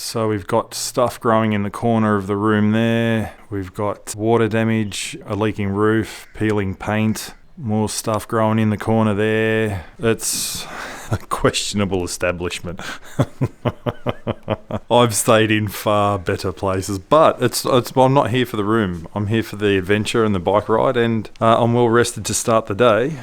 So we've got stuff growing in the corner of the room there. We've got water damage, a leaking roof, peeling paint, more stuff growing in the corner there. It's a questionable establishment. I've stayed in far better places, but I'm not here for the room. I'm here for the adventure and the bike ride, and I'm well rested to start the day.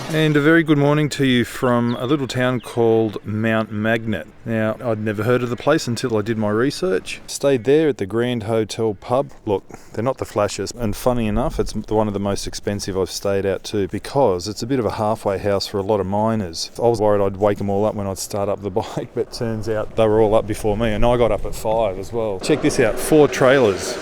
And a very good morning to you from a little town called Mount Magnet. Now, I'd never heard of the place until I did my research. Stayed there at the Grand Hotel pub. Look, they're not the flashiest, and funny enough, it's one of the most expensive I've stayed out to because it's a bit of a halfway house for a lot of miners. I was worried I'd wake them all up when I'd start up the bike, but turns out they were all up before me, and I got up at 5 as well. Check this out, 4 trailers.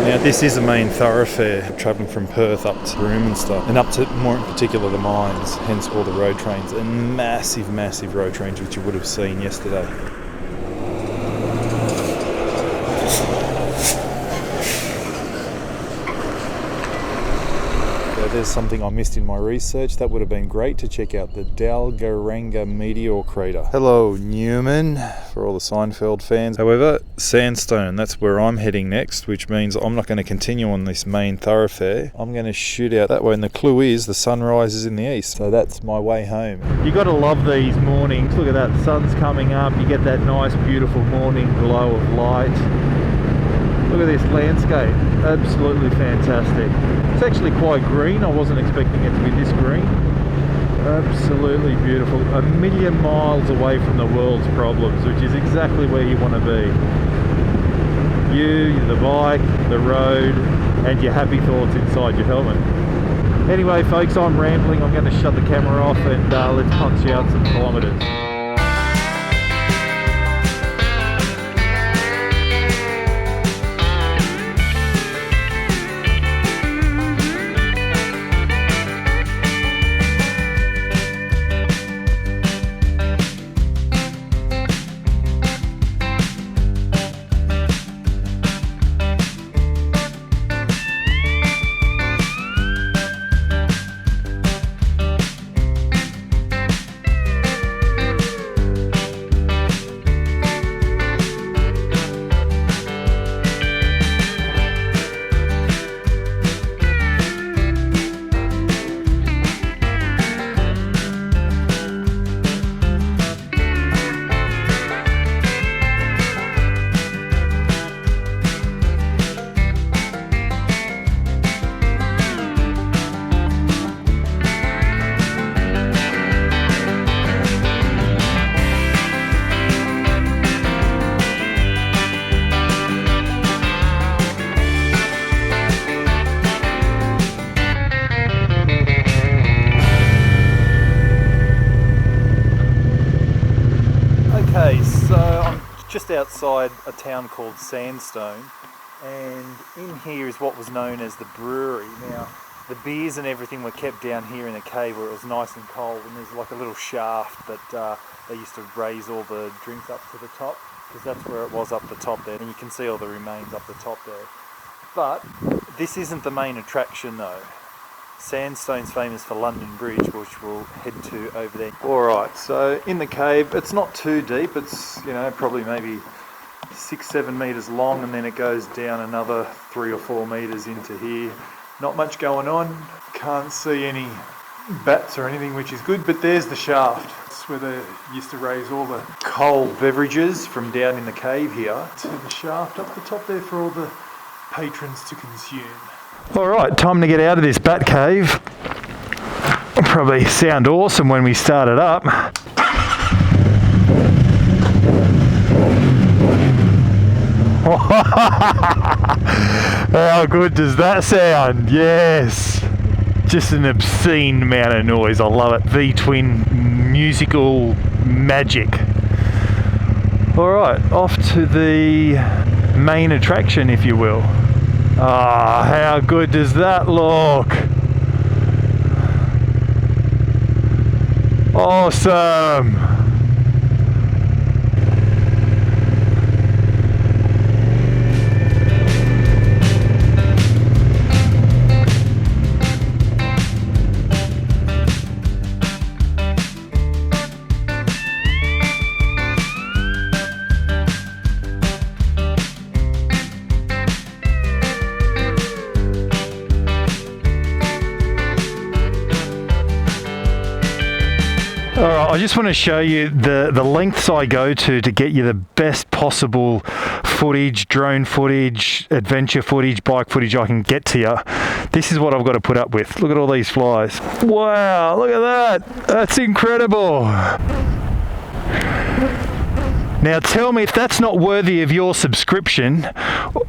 Now this is a main thoroughfare, travelling from Perth up to Broome and stuff, and up to, more in particular, the mines, hence all the road trains, and massive road trains which you would have seen yesterday. There's something I missed in my research. That would have been great to check out the Dalgaranga meteor crater. Hello Newman, for all the Seinfeld fans. However, Sandstone, that's where I'm heading next, which means I'm not going to continue on this main thoroughfare. I'm going to shoot out that way, and the clue is the sun rises in the east, so that's my way home. You got to love these mornings. Look at that, the sun's coming up, you get that nice beautiful morning glow of light. Look at this landscape, absolutely fantastic. It's actually quite green, I wasn't expecting it to be this green. Absolutely beautiful, a million miles away from the world's problems, which is exactly where you want to be. You, the bike, the road, and your happy thoughts inside your helmet. Anyway folks, I'm rambling, I'm going to shut the camera off and let's punch out some kilometres. Just outside a town called Sandstone, and in here is what was known as the brewery. Now the beers and everything were kept down here in a cave where it was nice and cold, and there's like a little shaft that they used to raise all the drinks up to the top, because that's where it was up the top there, and you can see all the remains up the top there. But this isn't the main attraction though. Sandstone's famous for London Bridge, which we'll head to over there. Alright, so in the cave, it's not too deep, it's, you know, probably maybe 6-7 metres long, and then it goes down another 3 or 4 metres into here. Not much going on, can't see any bats or anything, which is good, but there's the shaft. That's where they used to raise all the cold beverages from down in the cave here to the shaft up the top there for all the patrons to consume. Alright, time to get out of this bat cave. It'll probably sound awesome when we start it up. How good does that sound? Yes! Just an obscene amount of noise, I love it. V-twin musical magic. Alright, off to the main attraction, if you will. Ah, how good does that look? Awesome! All right, I just want to show you the lengths I go to get you the best possible footage, drone footage, adventure footage, bike footage I can get to you. This is what I've got to put up with. Look at all these flies. Wow, look at that. That's incredible. Now tell me if that's not worthy of your subscription,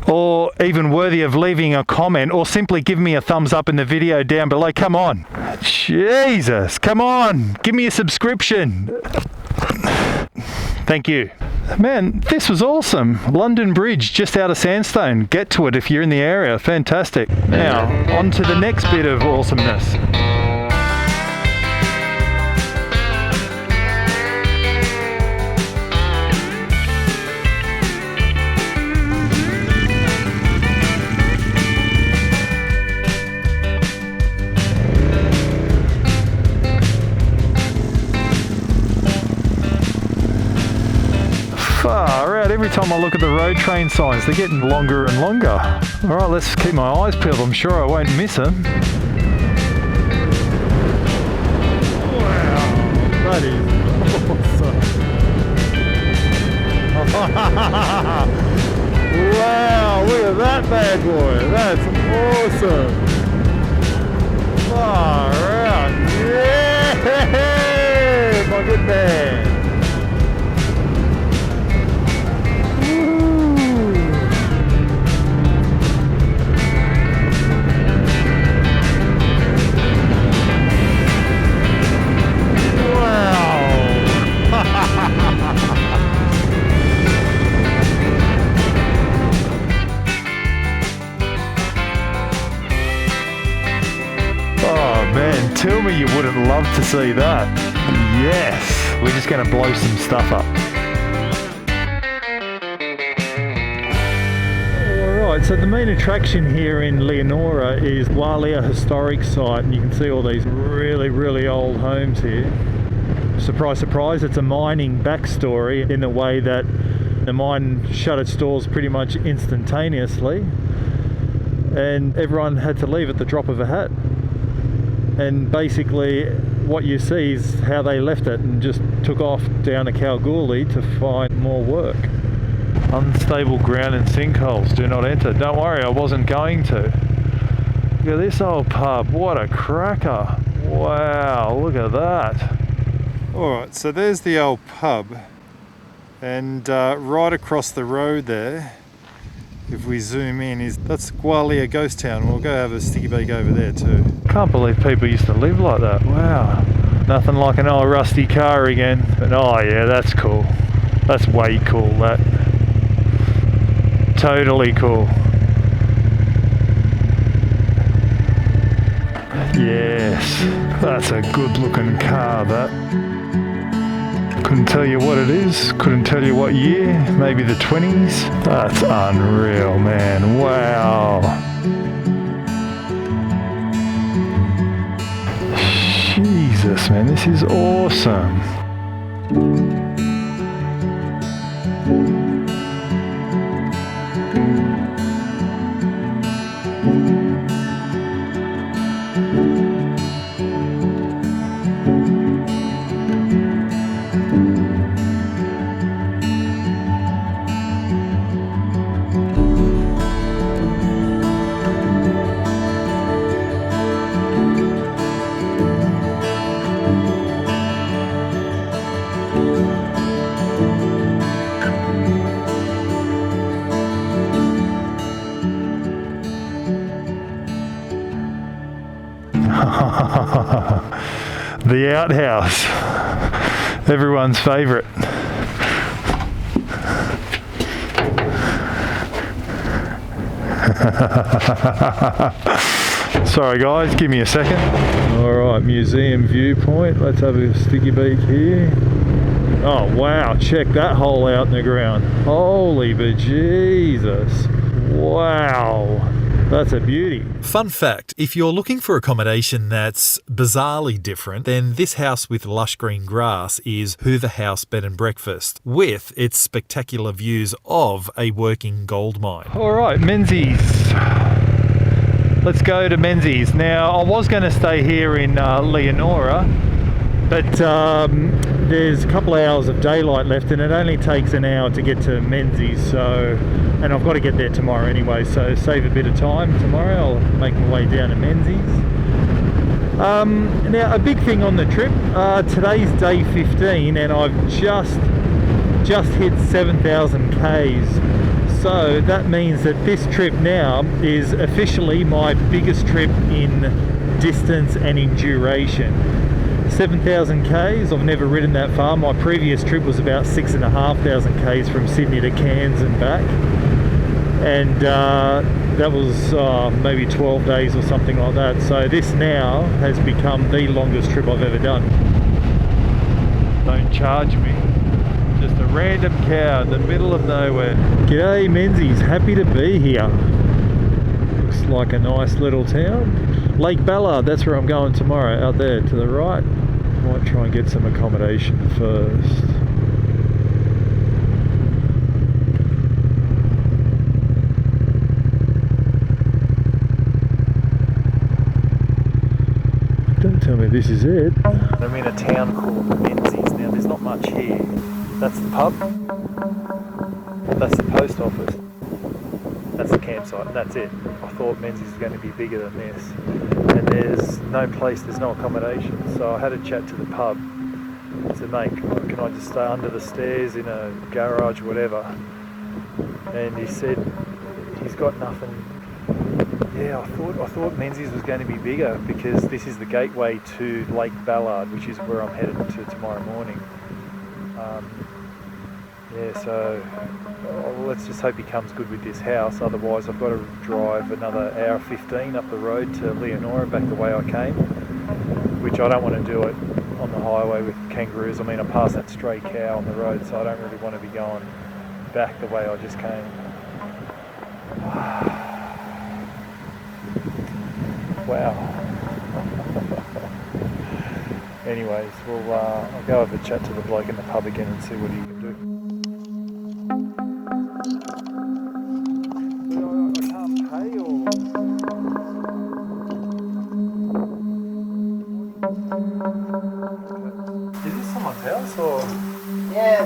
or even worthy of leaving a comment, or simply give me a thumbs up in the video down below. Come on. Jesus, come on. Give me a subscription. Thank you. Man, this was awesome. London Bridge, just out of Sandstone. Get to it if you're in the area. Fantastic. Now, on to the next bit of awesomeness. Far out. Every time I look at the road train signs, they're getting longer and longer. All right, let's keep my eyes peeled. I'm sure I won't miss them. Wow, that is awesome. Wow, look at that bad boy. That's awesome. Far out. Yeah, my good man. Man, tell me you wouldn't love to see that. Yes, we're just going to blow some stuff up. Alright, so the main attraction here in Leonora is Walia Historic Site, and you can see all these really, really old homes here. Surprise, surprise, it's a mining backstory in the way that the mine shut its doors pretty much instantaneously, and everyone had to leave at the drop of a hat. And basically what you see is how they left it and just took off down to Kalgoorlie to find more work. Unstable ground and sinkholes, do not enter. Don't worry, I wasn't going to. Look at this old pub, what a cracker. Wow, look at that. Alright, so there's the old pub, and right across the road there, if we zoom in, that's Walia Ghost Town. We'll go have a sticky beak over there too. Can't believe people used to live like that. Wow. Nothing like an old rusty car again. But oh yeah, that's cool. That's way cool, that. Totally cool. Yes, that's a good looking car, that. Couldn't tell you what it is, couldn't tell you what year, maybe the 20s. That's unreal, man, wow. Jesus, man, this is awesome. The outhouse, everyone's favourite. Sorry guys, give me a second. Alright, museum viewpoint, let's have a sticky beak here. Oh wow, check that hole out in the ground. Holy bejesus. Wow. That's a beauty. Fun fact, if you're looking for accommodation that's bizarrely different, then this house with lush green grass is Hoover House Bed and Breakfast, with its spectacular views of a working gold mine. All right, Menzies. Let's go to Menzies. Now, I was going to stay here in Leonora, But there's a couple of hours of daylight left, and it only takes an hour to get to Menzies, so, and I've got to get there tomorrow anyway, so save a bit of time tomorrow. I'll make my way down to Menzies. Now, a big thing on the trip, today's day 15, and I've just hit 7,000 Ks. So that means that this trip now is officially my biggest trip in distance and in duration. 7,000 Ks, I've never ridden that far. My previous trip was about 6,500 Ks from Sydney to Cairns and back. And that was maybe 12 days or something like that. So this now has become the longest trip I've ever done. Don't charge me. Just a random cow in the middle of nowhere. G'day Menzies, happy to be here. Looks like a nice little town. Lake Ballard, that's where I'm going tomorrow, out there to the right. Might try and get some accommodation first. Don't tell me this is it. I'm in a town called Menzies. Now there's not much here. That's the pub. That's the post office. That's the campsite, and that's it. I thought Menzies was going to be bigger than this. And there's no place, there's no accommodation. So I had a chat to the pub. I said, mate, can I just stay under the stairs in a garage, whatever? And he said, he's got nothing. Yeah, I thought Menzies was going to be bigger because this is the gateway to Lake Ballard, which is where I'm headed to tomorrow morning. Yeah, so let's just hope he comes good with this house. Otherwise, I've got to drive another hour 15 up the road to Leonora back the way I came, which I don't want to do it on the highway with kangaroos. I mean, I passed that stray cow on the road, so I don't really want to be going back the way I just came. Wow. Anyways, I'll go have a chat to the bloke in the pub again and see what he can do. I can't pay or... Is this someone's house or...? Yeah,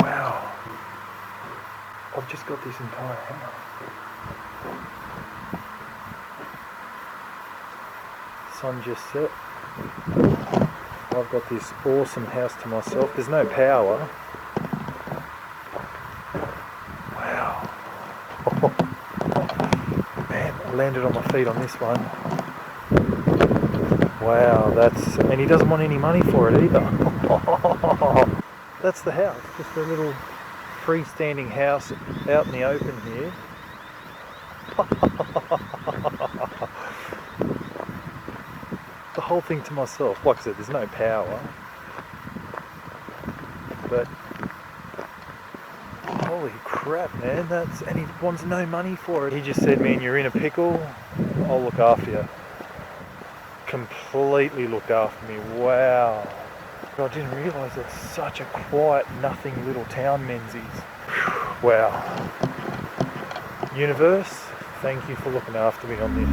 Wow. I've just got this entire house. Sun just set. I've got this awesome house to myself. There's no power. Wow. Man, I landed on my feet on this one. Wow, and he doesn't want any money for it either. That's the house, just a little freestanding house out in the open here. The whole thing to myself. Like I said, there's no power, but holy crap, man, and he wants no money for it. He just said, man, you're in a pickle, I'll look after you. Completely look after me. Wow. I didn't realise it's such a quiet, nothing little town, Menzies. Wow. Universe, thank you for looking after me on this.